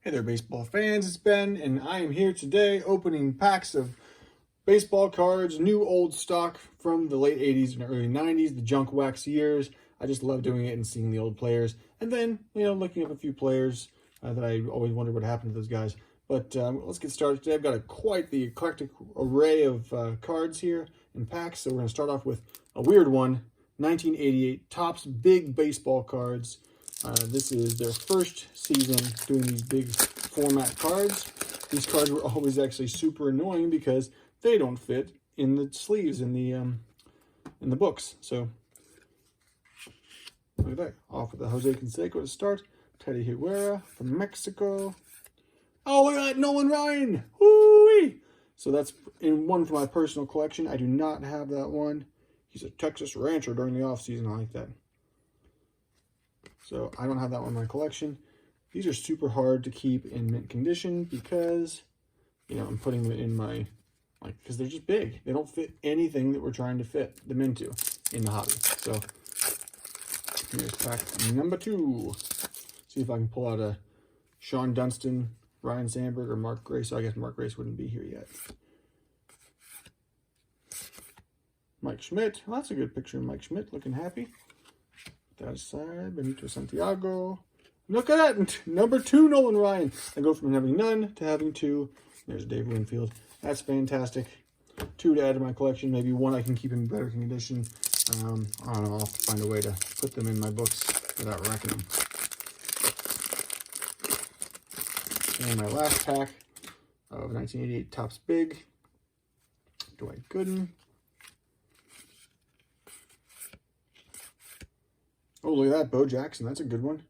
Hey there, baseball fans. It's Ben, and I am here today opening packs of baseball cards, new old stock from the late 80s and early 90s, the junk wax years. I just love doing it and seeing the old players. And then, looking up a few players that I always wondered what happened to those guys. But let's get started today. I've got quite the eclectic array of cards here in packs. So we're going to start off with a weird one, 1988 Topps Big Baseball cards. This is their first season doing these big format cards. These cards were always actually super annoying because they don't fit in the sleeves in the books. So look at that. Off with the Jose Canseco to start. Teddy Higuera from Mexico. Oh, look at that, Nolan Ryan. Woo-wee! So that's in one for my personal collection. I do not have that one. He's a Texas rancher during the offseason. I like that. So I don't have that one in my collection. These are super hard to keep in mint condition because, I'm putting them in my, because they're just big. They don't fit anything that we're trying to fit them into in the hobby. So here's pack number 2. See if I can pull out a Sean Dunston, Ryan Sandberg, or Mark Grace. So I guess Mark Grace wouldn't be here yet. Mike Schmidt. Well, that's a good picture of Mike Schmidt looking happy. That aside, Benito Santiago. Look at that, number 2 Nolan Ryan. I go from having none to having 2. There's Dave Winfield. That's fantastic. 2 to add to my collection. Maybe 1 I can keep in better condition. I don't know. I'll have to find a way to put them in my books without wrecking them. And my last pack of 1988 Topps Big. Dwight Gooden. Oh, look at that, Bo Jackson. That's a good one.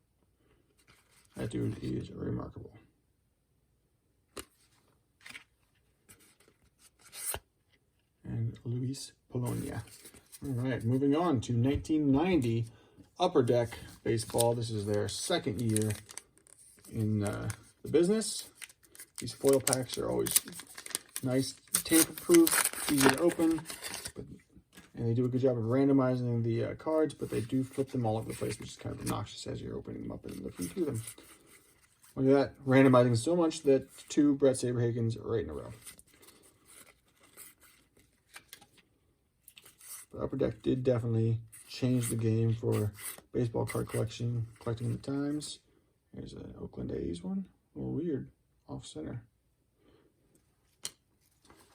That dude is remarkable. And Luis Polonia. All right, moving on to 1990 Upper Deck Baseball. This is their second year in the business. These foil packs are always nice, tamper-proof, easy to open. And they do a good job of randomizing the cards, but they do flip them all over the place, which is kind of obnoxious as you're opening them up and looking through them. Look at that, randomizing so much that 2 Brett Saberhagens right in a row. But Upper Deck did definitely change the game for baseball card collecting the times. There's an Oakland A's one. A little weird, off center.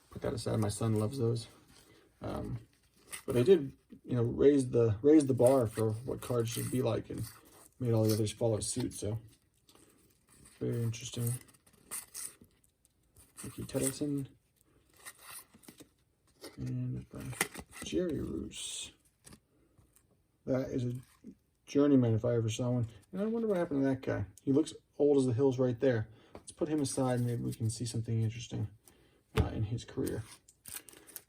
Put that aside, my son loves those. But they did, raise the bar for what cards should be like and made all the others follow suit. So very interesting. Ricky Tettleton and Jerry Roos. That is a journeyman if I ever saw one. And I wonder what happened to that guy. He looks old as the hills right there. Let's put him aside. Maybe we can see something interesting in his career.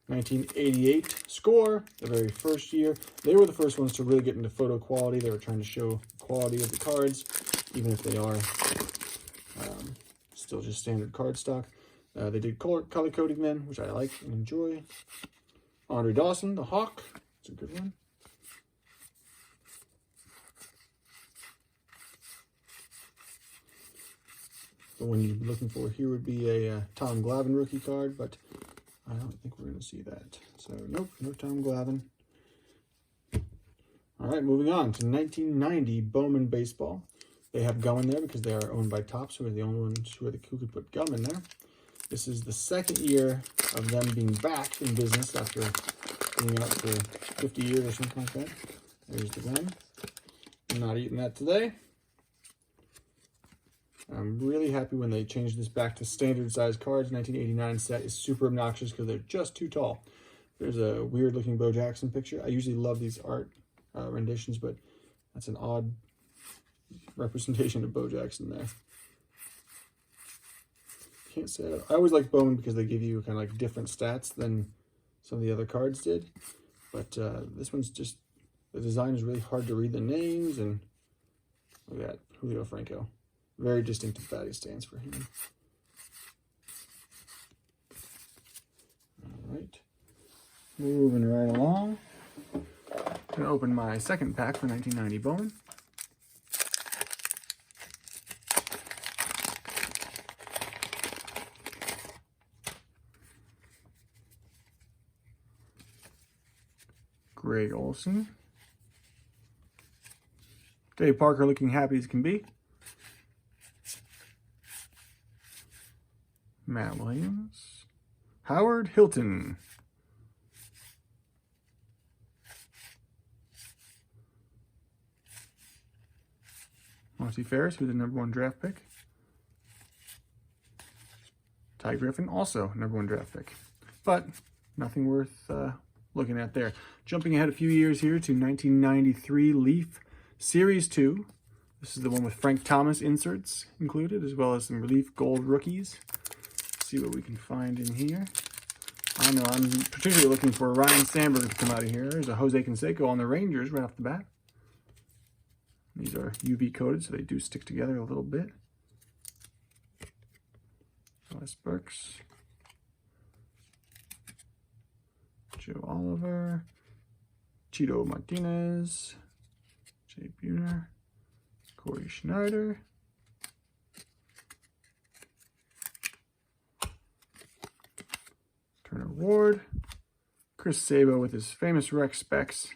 1988 Score, the very first year. They were the first ones to really get into photo quality. They were trying to show quality of the cards, even if they are still just standard card stock. They did color coding then, which I like and enjoy. Andre Dawson, the Hawk. It's a good one. The one you'd be looking for here would be a Tom Glavine rookie card, but I don't think we're going to see that. So, nope, no Tom Glavine. All right, moving on to 1990 Bowman Baseball. They have gum in there because they are owned by Topps, who are the only ones who could put gum in there. This is the second year of them being back in business after being out for 50 years or something like that. There's the gum. I'm not eating that today. I'm really happy when they changed this back to standard size cards. 1989 set is super obnoxious because they're just too tall. There's a weird looking Bo Jackson picture. I usually love these art renditions, but that's an odd representation of Bo Jackson there. Can't say I always like Bowman because they give you kind of like different stats than some of the other cards did. But this one's just, the design is really hard to read the names, and look at that, Julio Franco. Very distinctive bat stands for him. All right. Moving right along. I'm going to open my second pack for 1990 Bowman. Greg Olson. Dave Parker looking happy as can be. Matt Williams. Howard Hilton. Marcy Ferris, who's the #1 draft pick. Ty Griffin, also #1 draft pick. But nothing worth looking at there. Jumping ahead a few years here to 1993 Leaf Series 2. This is the one with Frank Thomas inserts included, as well as some Leaf Gold rookies. Let's see what we can find in here. I know I'm particularly looking for Ryan Sandberg to come out of here. There's a Jose Canseco on the Rangers right off the bat. These are UV coated, so they do stick together a little bit. Wes Burks. Joe Oliver. Cheeto Martinez. Jay Buhner. Corey Schneider. Turner Ward. Chris Sabo with his famous Rex specs.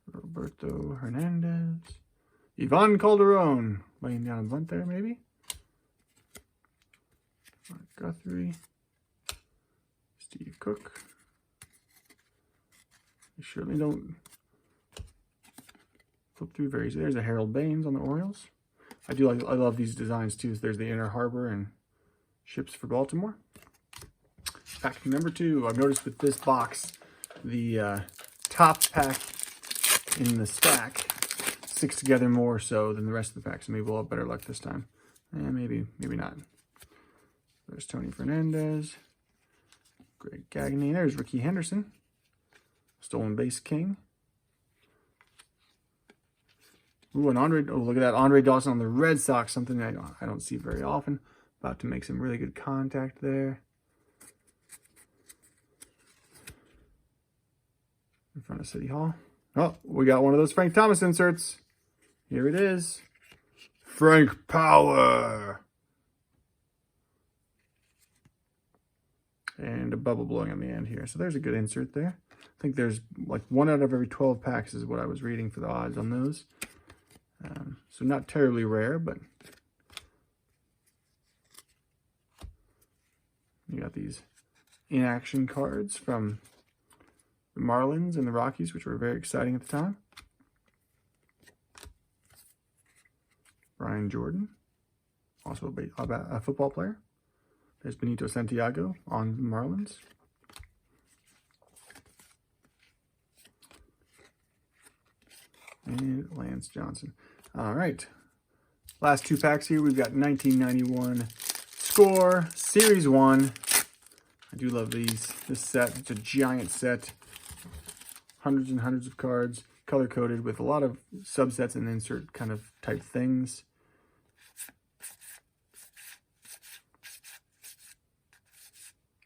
Roberto Hernandez. Ivan Calderon. Laying down a bunt there, maybe. Mark Guthrie. Steve Cook. You surely don't flip through very easily. There's a Harold Baines on the Orioles. I love these designs too. So there's the Inner Harbor and ships for Baltimore. Pack number 2. I've noticed with this box, the top pack in the stack sticks together more so than the rest of the packs. So maybe we'll have better luck this time. And maybe not. There's Tony Fernandez. Greg Gagne. There's Ricky Henderson. Stolen base king. Ooh, and Andre. Oh, look at that. Andre Dawson on the Red Sox. Something I don't see very often. About to make some really good contact there. In front of City Hall. Oh, we got one of those Frank Thomas inserts. Here it is. Frank Power. And a bubble blowing on the end here. So there's a good insert there. I think there's like 1 out of every 12 packs is what I was reading for the odds on those. So not terribly rare, but you got these in-action cards from the Marlins and the Rockies, which were very exciting at the time. Brian Jordan, also a football player. There's Benito Santiago on the Marlins. And Lance Johnson. All right. Last 2 packs here. We've got 1991 Score Series 1. I do love these. This set, it's a giant set. Hundreds and hundreds of cards, color-coded with a lot of subsets and insert kind of type things.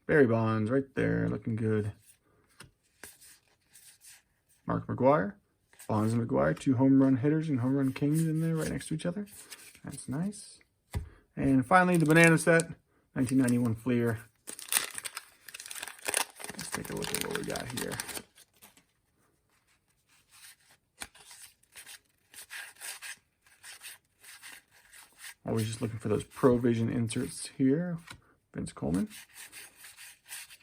Barry Bonds right there, looking good. Mark McGwire. Bonds and McGwire, 2 home run hitters and home run kings in there right next to each other. That's nice. And finally, the banana set, 1991 Fleer. Let's take a look at what we got here. Always just looking for those Provision inserts here. Vince Coleman,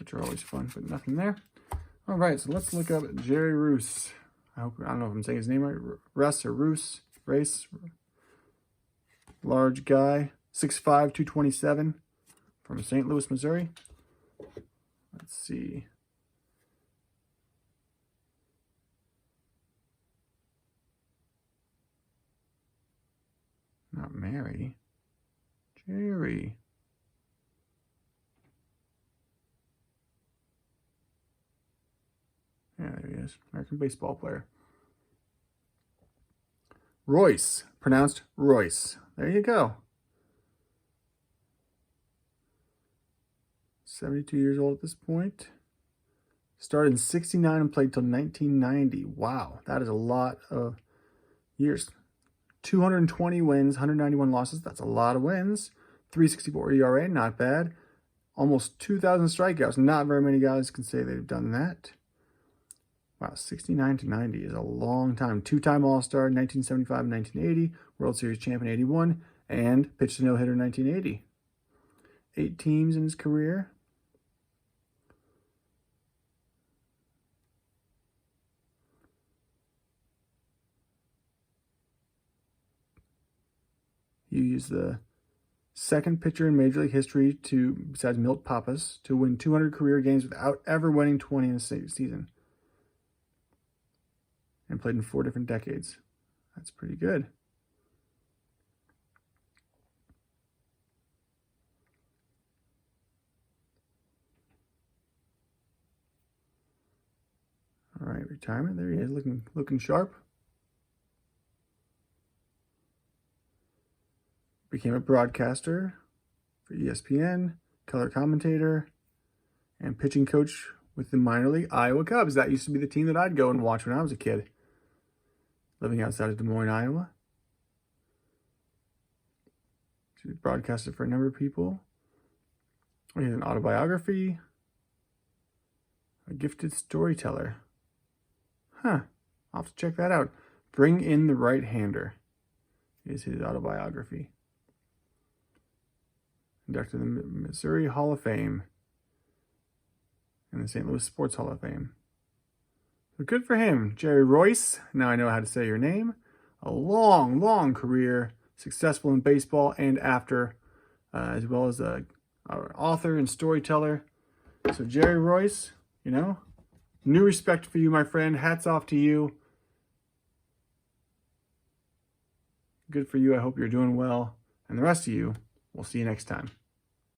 which are always fun, but nothing there. All right, so let's look up Jerry Roos. I don't know if I'm saying his name right. Russ or Roos. Race. Large guy. 6'5", 227. From St. Louis, Missouri. Let's see. Not Mary. Jerry. Yeah, there he is. American baseball player. Royce. Pronounced Royce. There you go. 72 years old at this point. Started in 69 and played till 1990. Wow, that is a lot of years. 220 wins, 191 losses. That's a lot of wins. 3.64 ERA, not bad. Almost 2,000 strikeouts. Not very many guys can say they've done that. Wow, 69 to 90 is a long time. Two-time All-Star, 1975 and 1980. World Series champion, 81. And pitched a no-hitter in 1980. 8 teams in his career. He is the second pitcher in Major League history to, besides Milt Pappas, to win 200 career games without ever winning 20 in a season. And played in 4 different decades. That's pretty good. All right, retirement. There he is, looking sharp. Became a broadcaster for ESPN, color commentator, and pitching coach with the minor league Iowa Cubs. That used to be the team that I'd go and watch when I was a kid, living outside of Des Moines, Iowa. He broadcasted for a number of people. He has an autobiography. A gifted storyteller. Huh. I'll have to check that out. Bring in the Right-Hander is his autobiography. Inducted in the Missouri Hall of Fame and the St. Louis Sports Hall of Fame. So good for him. Jerry Royce, now I know how to say your name. A long, long career, successful in baseball and after, as well as an author and storyteller. So Jerry Royce, new respect for you, my friend. Hats off to you. Good for you. I hope you're doing well. And the rest of you, we'll see you next time.